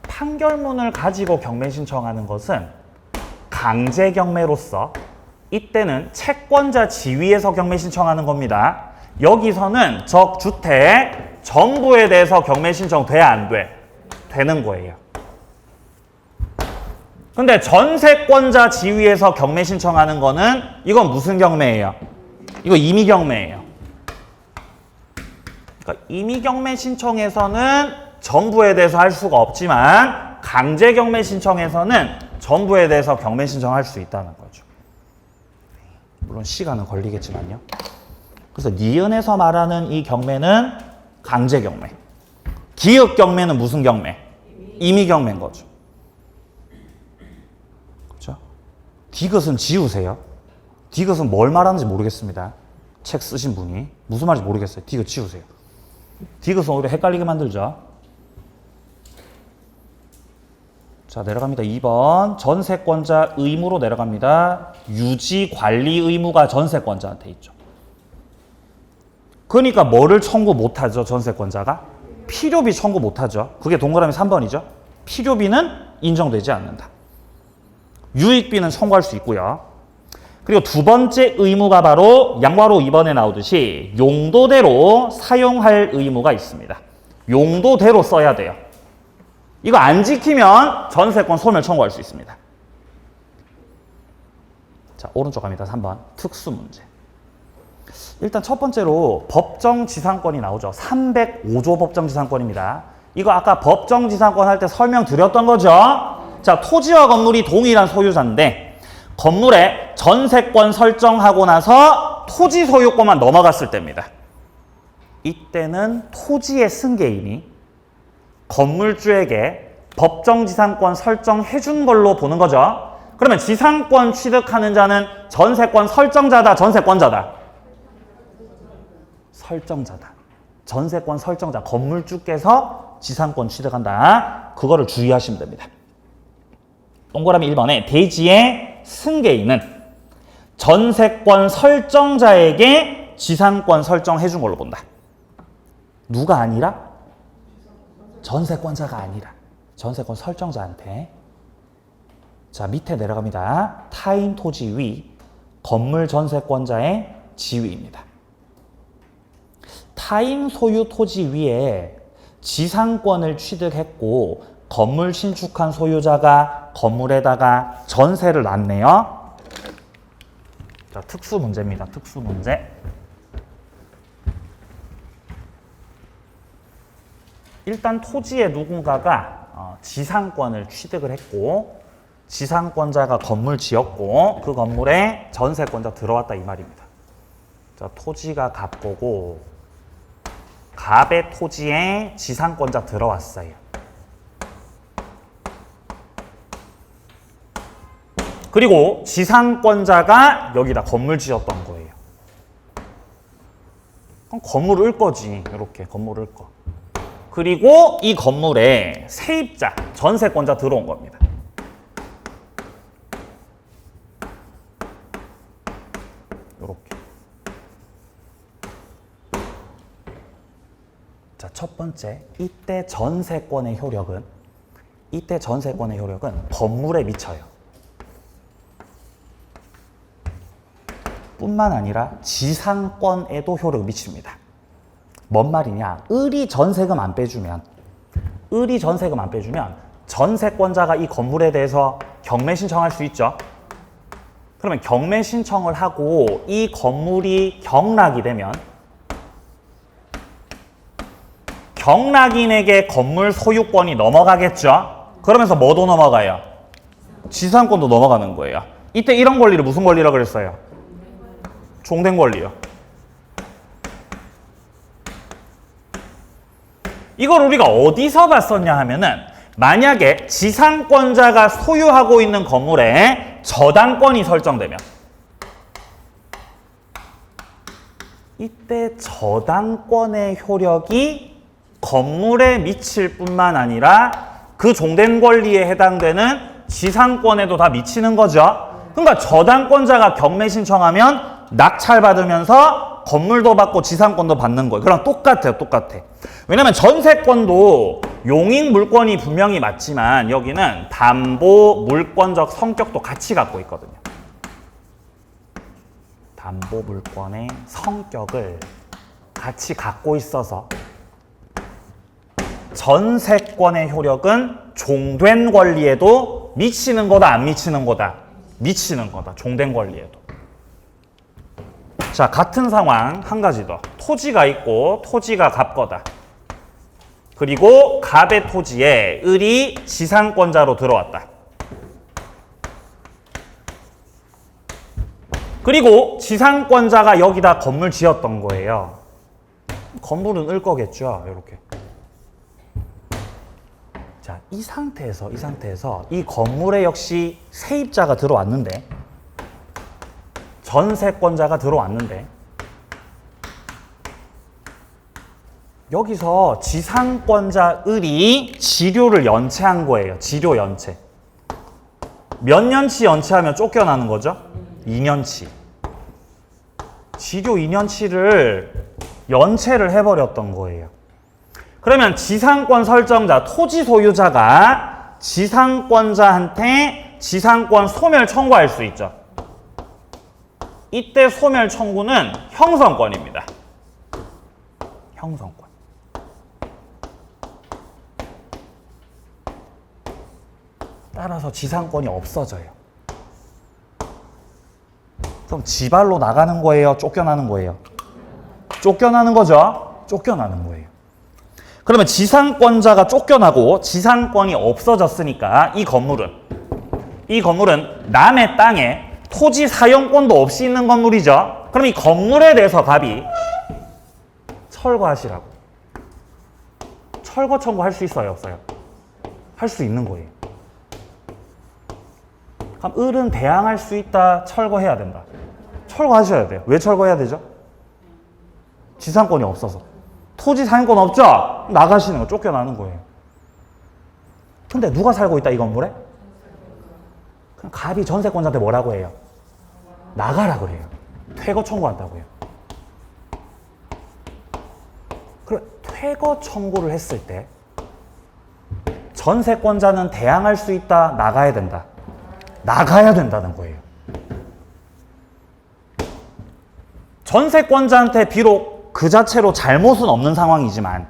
[SPEAKER 1] 판결문을 가지고 경매 신청하는 것은 강제 경매로서 이때는 채권자 지위에서 경매 신청하는 겁니다. 여기서는 저 주택 전부에 대해서 경매 신청 돼? 안 돼? 되는 거예요. 근데 전세권자 지위에서 경매 신청하는 거는 이건 무슨 경매예요? 이거 임의 경매예요. 그러니까 임의 경매 신청에서는 전부에 대해서 할 수가 없지만 강제 경매 신청에서는 전부에 대해서 경매 신청할 수 있다는 거죠. 물론 시간은 걸리겠지만요. 그래서 니은에서 말하는 이 경매는 강제 경매. 기획 경매는 무슨 경매? 임의 경매인 거죠. 그렇죠? 디귿은 지우세요. 디귿은 뭘 말하는지 모르겠습니다. 책 쓰신 분이 무슨 말인지 모르겠어요. 디귿 지우세요. 디귿은 오히려 헷갈리게 만들죠. 자, 내려갑니다. 2번 전세권자 의무로 내려갑니다. 유지 관리 의무가 전세권자한테 있죠. 그러니까 뭐를 청구 못하죠, 전세권자가? 필요비 청구 못하죠. 그게 동그라미 3번이죠. 필요비는 인정되지 않는다. 유익비는 청구할 수 있고요. 그리고 두 번째 의무가 바로 양괄호 2번에 나오듯이 용도대로 사용할 의무가 있습니다. 용도대로 써야 돼요. 이거 안 지키면 전세권 소멸 청구할 수 있습니다. 자, 오른쪽 갑니다. 3번 특수 문제. 일단 첫 번째로 법정지상권이 나오죠. 305조 법정지상권입니다. 이거 아까 법정지상권 할 때 설명드렸던 거죠. 자, 토지와 건물이 동일한 소유자인데 건물에 전세권 설정하고 나서 토지 소유권만 넘어갔을 때입니다. 이때는 토지의 승계인이 건물주에게 법정지상권 설정해 준 걸로 보는 거죠. 그러면 지상권 취득하는 자는 전세권 설정자다, 전세권자다? 설정자다. 전세권 설정자, 건물주께서 지상권 취득한다. 그거를 주의하시면 됩니다. 동그라미 1번에 대지의 승계인은 전세권 설정자에게 지상권 설정해 준 걸로 본다. 누가 아니라? 전세권자가 아니라 전세권 설정자한테. 자, 밑에 내려갑니다. 타인 토지 위 건물 전세권자의 지위입니다. 타인 소유 토지 위에 지상권을 취득했고 건물 신축한 소유자가 건물에다가 전세를 놨네요. 자, 특수 문제입니다. 특수 문제. 일단 토지에 누군가가 지상권을 취득을 했고 지상권자가 건물 지었고 그 건물에 전세권자 들어왔다 이 말입니다. 자, 토지가 갑고고 갑의 토지에 지상권자 들어왔어요. 그리고 지상권자가 여기다 건물 지었던 거예요. 그럼 건물을 을 거지. 이렇게 건물을 을 거. 그리고 이 건물에 세입자, 전세권자 들어온 겁니다. 이렇게. 자, 첫 번째, 이때 전세권의 효력은 건물에 미쳐요. 뿐만 아니라 지상권에도 효력을 미칩니다. 뭔 말이냐? 을이 전세금 안 빼주면 전세권자가 이 건물에 대해서 경매 신청할 수 있죠. 그러면 경매 신청을 하고 이 건물이 경락이 되면 경락인에게 건물 소유권이 넘어가겠죠. 그러면서 뭐도 넘어가요? 지상권도 넘어가는 거예요. 이때 이런 권리를 무슨 권리라고 그랬어요? 종된 권리요. 이걸 우리가 어디서 봤었냐 하면은 만약에 지상권자가 소유하고 있는 건물에 저당권이 설정되면 이때 저당권의 효력이 건물에 미칠 뿐만 아니라 그 종된 권리에 해당되는 지상권에도 다 미치는 거죠. 그러니까 저당권자가 경매 신청하면 낙찰받으면서 건물도 받고 지상권도 받는 거예요. 그럼 똑같아요. 똑같아. 왜냐면 전세권도 용익 물권이 분명히 맞지만 여기는 담보 물권적 성격도 같이 갖고 있거든요. 담보 물권의 성격을 같이 갖고 있어서 전세권의 효력은 종된 권리에도 미치는 거다, 안 미치는 거다? 미치는 거다. 종된 권리에도. 자, 같은 상황 한 가지 더. 토지가 있고 토지가 갑거다. 그리고 갑의 토지에 을이 지상권자로 들어왔다. 그리고 지상권자가 여기다 건물 지었던 거예요. 건물은 을 거겠죠. 이렇게. 자, 이 상태에서 이 건물에 역시 세입자가 들어왔는데 전세권자가 들어왔는데 여기서 지상권자 을이 지료를 연체한 거예요. 지료 연체. 몇 년치 연체하면 쫓겨나는 거죠? 2년치. 지료 2년치를 연체를 해버렸던 거예요. 그러면 지상권 설정자, 토지 소유자가 지상권자한테 지상권 소멸 청구할 수 있죠. 이때 소멸 청구는 형성권입니다. 형성권. 따라서 지상권이 없어져요. 그럼 지발로 나가는 거예요? 쫓겨나는 거예요? 쫓겨나는 거죠? 쫓겨나는 거예요. 그러면 지상권자가 쫓겨나고 지상권이 없어졌으니까 이 건물은 남의 땅에 토지 사용권도 없이 있는 건물이죠. 그럼 이 건물에 대해서 갑이 철거하시라고. 철거 청구할 수 있어요? 없어요? 할 수 있는 거예요. 그럼 을은 대항할 수 있다, 철거해야 된다. 철거하셔야 돼요. 왜 철거해야 되죠? 지상권이 없어서. 토지 사용권 없죠? 나가시는 거, 쫓겨나는 거예요. 근데 누가 살고 있다, 이 건물에? 그럼 갑이 전세권자한테 뭐라고 해요? 나가라 그래요. 퇴거 청구한다고 해요. 그럼 퇴거 청구를 했을 때 전세권자는 대항할 수 있다, 나가야 된다. 나가야 된다는 거예요. 전세권자한테 비록 그 자체로 잘못은 없는 상황이지만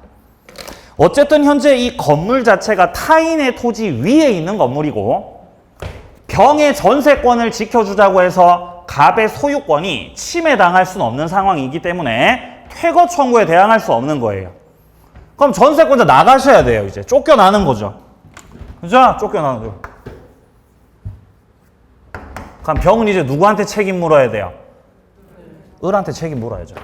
[SPEAKER 1] 어쨌든 현재 이 건물 자체가 타인의 토지 위에 있는 건물이고 병의 전세권을 지켜주자고 해서 갑의 소유권이 침해당할 수는 없는 상황이기 때문에 퇴거 청구에 대항할 수 없는 거예요. 그럼 전세권자 나가셔야 돼요. 이제 쫓겨나는 거죠. 그죠? 쫓겨나는 거죠. 그럼 병은 이제 누구한테 책임 물어야 돼요? 을한테 책임 물어야죠.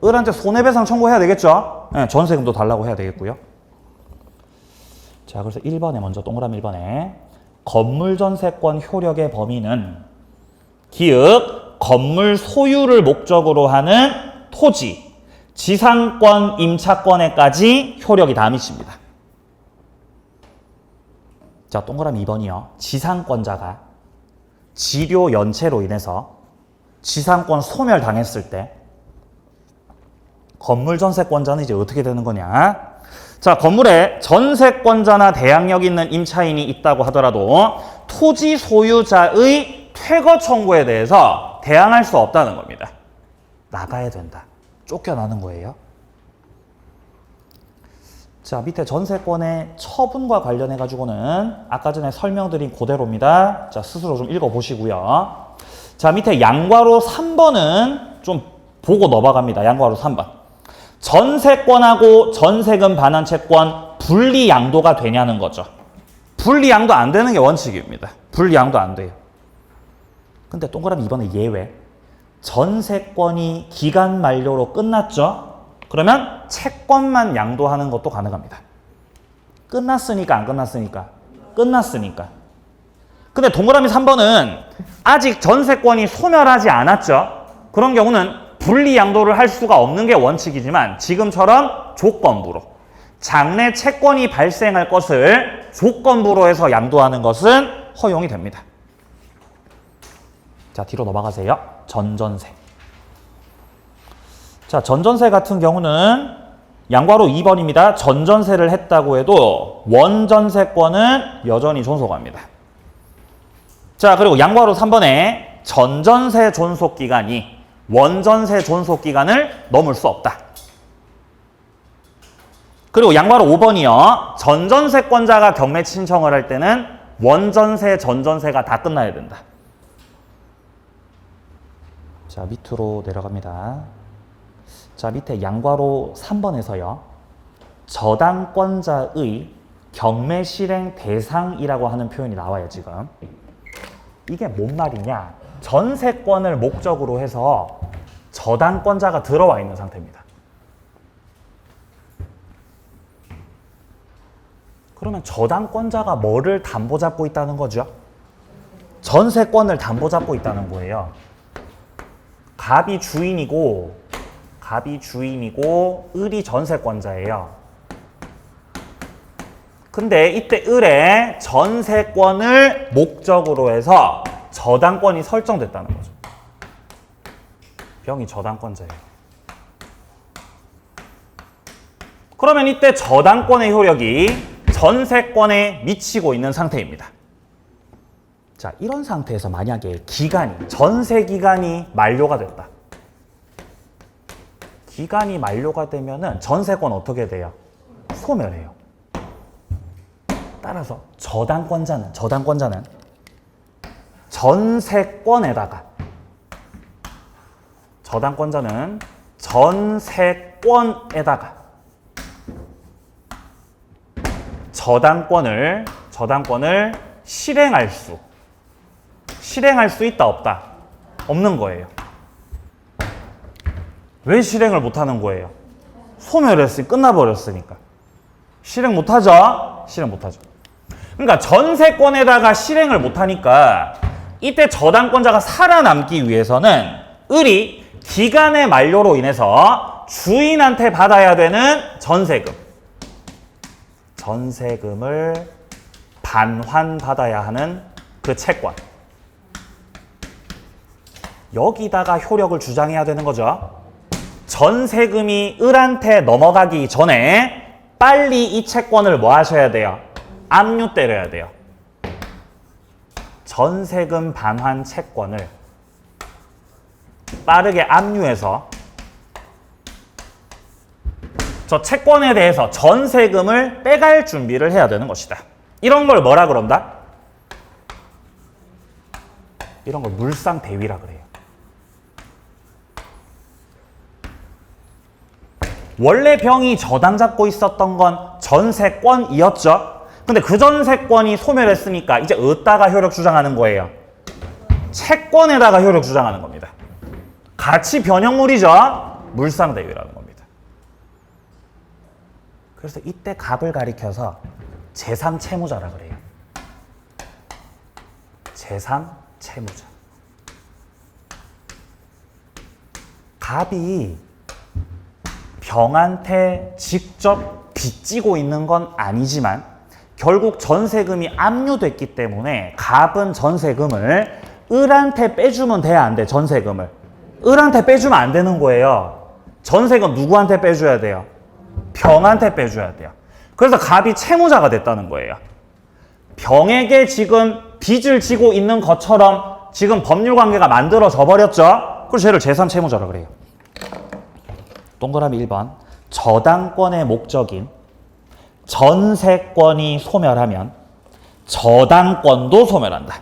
[SPEAKER 1] 을한테 손해배상 청구해야 되겠죠? 네, 전세금도 달라고 해야 되겠고요. 자, 그래서 1번에 먼저 동그라미 1번에 건물전세권 효력의 범위는 기읍 건물 소유를 목적으로 하는 토지, 지상권, 임차권에까지 효력이 다 미칩니다. 자, 동그라미 2번이요. 지상권자가 지료 연체로 인해서 지상권 소멸당했을 때 건물 전세권자는 이제 어떻게 되는 거냐? 자, 건물에 전세권자나 대항력 있는 임차인이 있다고 하더라도 토지 소유자의 퇴거 청구에 대해서 대항할 수 없다는 겁니다. 나가야 된다. 쫓겨나는 거예요. 자, 밑에 전세권의 처분과 관련해 가지고는 아까 전에 설명드린 그대로입니다. 자, 스스로 좀 읽어보시고요. 자, 밑에 양괄호 3번은 좀 보고 넘어갑니다. 양괄호 3번. 전세권하고 전세금 반환 채권 분리양도가 되냐는 거죠. 분리양도 안 되는 게 원칙입니다. 분리양도 안 돼요. 근데 동그라미 2번에 예외. 전세권이 기간 만료로 끝났죠? 그러면 채권만 양도하는 것도 가능합니다. 끝났으니까 안 끝났으니까? 끝났으니까. 근데 동그라미 3번은 아직 전세권이 소멸하지 않았죠? 그런 경우는 분리양도를 할 수가 없는 게 원칙이지만 지금처럼 조건부로 장래 채권이 발생할 것을 조건부로 해서 양도하는 것은 허용이 됩니다. 자, 뒤로 넘어가세요. 전전세. 자, 전전세 같은 경우는 양괄호 2번입니다. 전전세를 했다고 해도 원전세권은 여전히 존속합니다. 자, 그리고 양괄호 3번에 전전세 존속기간이 원전세 존속기간을 넘을 수 없다. 그리고 양괄호 5번이요. 전전세권자가 경매 신청을 할 때는 원전세, 전전세가 다 끝나야 된다. 자, 밑으로 내려갑니다. 자, 밑에 양괄호 3번에서요. 저당권자의 경매 실행 대상이라고 하는 표현이 나와요, 지금. 이게 뭔 말이냐? 전세권을 목적으로 해서 저당권자가 들어와 있는 상태입니다. 그러면 저당권자가 뭐를 담보 잡고 있다는 거죠? 전세권을 담보 잡고 있다는 거예요. 갑이 주인이고 을이 전세권자예요. 근데 이때 을에 전세권을 목적으로 해서 저당권이 설정됐다는 거죠. 병이 저당권자예요. 그러면 이때 저당권의 효력이 전세권에 미치고 있는 상태입니다. 자, 이런 상태에서 만약에 전세 기간이 만료가 됐다. 기간이 만료가 되면은 전세권 어떻게 돼요? 소멸해요. 따라서 저당권자는 전세권에다가 저당권을 실행할 수 있다 없다? 없는 거예요. 왜 실행을 못하는 거예요? 소멸했으니 끝나버렸으니까. 실행 못하죠? 실행 못하죠. 그러니까 전세권에다가 실행을 못하니까 이때 저당권자가 살아남기 위해서는 을이 기간의 만료로 인해서 주인한테 받아야 되는 전세금을 반환받아야 하는 그 채권. 여기다가 효력을 주장해야 되는 거죠. 전세금이 을한테 넘어가기 전에 빨리 이 채권을 뭐 하셔야 돼요? 압류 때려야 돼요. 전세금 반환 채권을 빠르게 압류해서 저 채권에 대해서 전세금을 빼갈 준비를 해야 되는 것이다. 이런 걸 뭐라 그런다? 이런 걸 물상대위라 그래요. 원래 병이 저당 잡고 있었던 건 전세권이었죠. 근데 그 전세권이 소멸했으니까 이제 어디다가 효력 주장하는 거예요? 채권에다가 효력 주장하는 겁니다. 가치 변형물이죠. 물상대위라는 겁니다. 그래서 이때 갑을 가리켜서 제3채무자라 그래요. 제3채무자. 갑이 병한테 직접 빚지고 있는 건 아니지만 결국 전세금이 압류됐기 때문에 갑은 전세금을 을한테 빼주면 돼야 안 돼, 전세금을. 을한테 빼주면 안 되는 거예요. 전세금 누구한테 빼줘야 돼요? 병한테 빼줘야 돼요. 그래서 갑이 채무자가 됐다는 거예요. 병에게 지금 빚을 지고 있는 것처럼 지금 법률관계가 만들어져 버렸죠? 그래서 쟤를 제3채무자라 그래요. 동그라미 1번. 저당권의 목적인 전세권이 소멸하면 저당권도 소멸한다.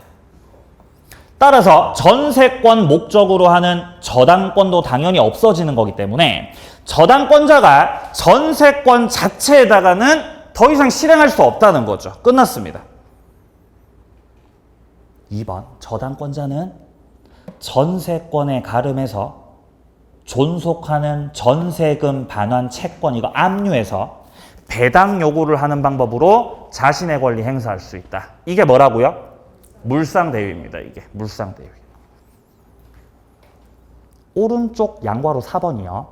[SPEAKER 1] 따라서 전세권 목적으로 하는 저당권도 당연히 없어지는 거기 때문에 저당권자가 전세권 자체에다가는 더 이상 실행할 수 없다는 거죠. 끝났습니다. 2번. 저당권자는 전세권에 가름해서 존속하는 전세금 반환 채권 이거 압류해서 배당 요구를 하는 방법으로 자신의 권리 행사할 수 있다. 이게 뭐라고요? 물상대위입니다. 이게 물상대위. 오른쪽 양괄호 4번이요.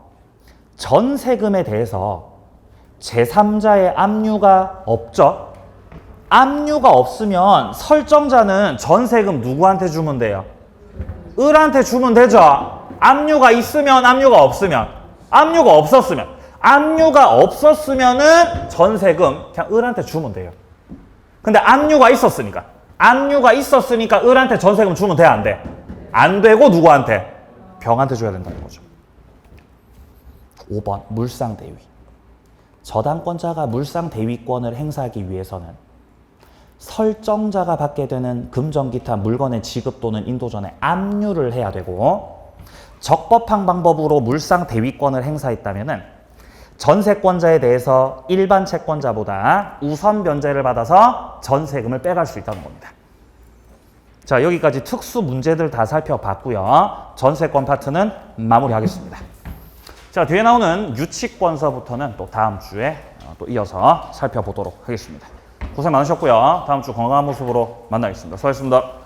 [SPEAKER 1] 전세금에 대해서 제3자의 압류가 없죠. 압류가 없으면 설정자는 전세금 누구한테 주면 돼요? 을한테 주면 되죠. 압류가 있으면 압류가 없으면 압류가 없었으면 압류가 없었으면은 전세금 그냥 을한테 주면 돼요. 근데 압류가 있었으니까 을한테 전세금 주면 돼, 안 돼? 안 되고 누구한테? 병한테 줘야 된다는 거죠. 5번 물상대위. 저당권자가 물상대위권을 행사하기 위해서는 설정자가 받게 되는 금전기타 물건의 지급 또는 인도 전에 압류를 해야 되고 적법한 방법으로 물상대위권을 행사했다면은 전세권자에 대해서 일반 채권자보다 우선 변제를 받아서 전세금을 빼갈 수 있다는 겁니다. 자, 여기까지 특수 문제들 다 살펴봤고요. 전세권 파트는 마무리하겠습니다. 자, 뒤에 나오는 유치권서부터는 또 다음 주에 또 이어서 살펴보도록 하겠습니다. 고생 많으셨고요. 다음 주 건강한 모습으로 만나겠습니다. 수고하셨습니다.